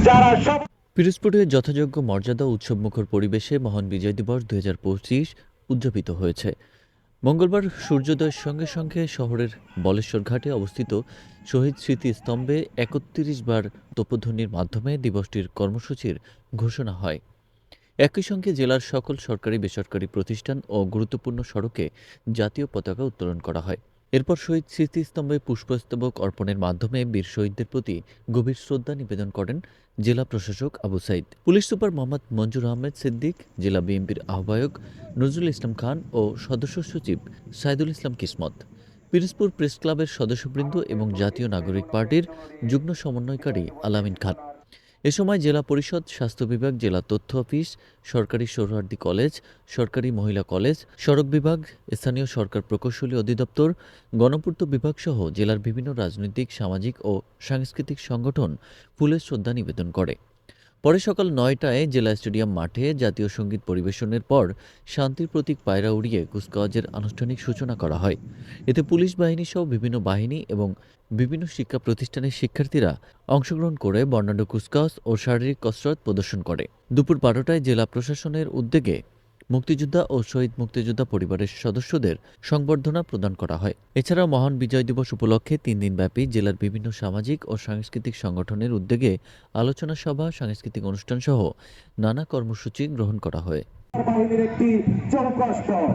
যারা সব পিরোজপুরে যথাযোগ্য মর্যাদা উৎসবমুখর পরিবেশে মহান বিজয় দিবস ২০২৫ উদযাপিত হয়েছে। মঙ্গলবার সূর্যোদয়ের সঙ্গে সঙ্গে শহরের বলেশ্বর ঘাটে অবস্থিত শহীদ স্মৃতিস্তম্ভে ৩১ বার তোপধ্বনির মাধ্যমে দিবসটির কর্মসূচির ঘোষণা হয়। একই সঙ্গে জেলার সকল সরকারি বেসরকারি প্রতিষ্ঠান ও গুরুত্বপূর্ণ সড়কে জাতীয় পতাকা উত্তোলন করা হয়। এরপর শহীদ স্মৃতিস্তম্ভে পুষ্পস্তবক অর্পণের মাধ্যমে বীর শহীদদের প্রতি গভীর শ্রদ্ধা নিবেদন করেন জেলা প্রশাসক আবু সাইদ। পুলিশ সুপার মোহাম্মদ মঞ্জুর আহমেদ সিদ্দিক, জেলা বিএনপির আহ্বায়ক নজরুল ইসলাম খান ও সদস্য সচিব সাইদুল ইসলাম কিসমত, পিরোজপুর প্রেস ক্লাবের সদস্যবৃন্দ এবং জাতীয় নাগরিক পার্টির যুগ্ম সমন্বয়কারী আলামিন খান। এ সময় জেলা পরিষদ, স্বাস্থ্য বিভাগ, জেলা তথ্য অফিস, সরকারি সোহরাওয়ার্দী কলেজ, সরকারি মহিলা কলেজ, সড়ক বিভাগ, স্থানীয় সরকার প্রকৌশলী অধিদপ্তর, গণপূর্ত বিভাগ সহ জেলার বিভিন্ন রাজনৈতিক, সামাজিক ও সাংস্কৃতিক সংগঠন ফুলের শ্রদ্ধা নিবেদন করে। পরে সকাল ৯টায় জেলা স্টেডিয়াম মাঠে জাতীয় সঙ্গীত পরিবেশনের পর শান্তির প্রতীক পায়রা উড়িয়ে কুচকাওয়াজের আনুষ্ঠানিক সূচনা করা হয়। এতে পুলিশ বাহিনী সহ বিভিন্ন বাহিনী এবং বিভিন্ন শিক্ষা প্রতিষ্ঠানের শিক্ষার্থীরা অংশগ্রহণ করে বর্ণাঢ্য কুচকাওয়াজ ও শারীরিক কসরত প্রদর্শন করে। দুপুর ১২টায় জেলা প্রশাসনের উদ্যোগে মুক্তিযোদ্ধা ও শহীদ মুক্তিযোদ্ধা পরিবারের সদস্যদের সংবর্ধনা প্রদান করা হয়। এছাড়াও মহান বিজয় দিবস উপলক্ষে ৩ দিনব্যাপী জেলার বিভিন্ন সামাজিক ও সাংস্কৃতিক সংগঠনের উদ্যোগে আলোচনা সভা, সাংস্কৃতিক অনুষ্ঠান সহ নানা কর্মসূচি গ্রহণ করা হয়। বাহিনীর একটি চৌকস দল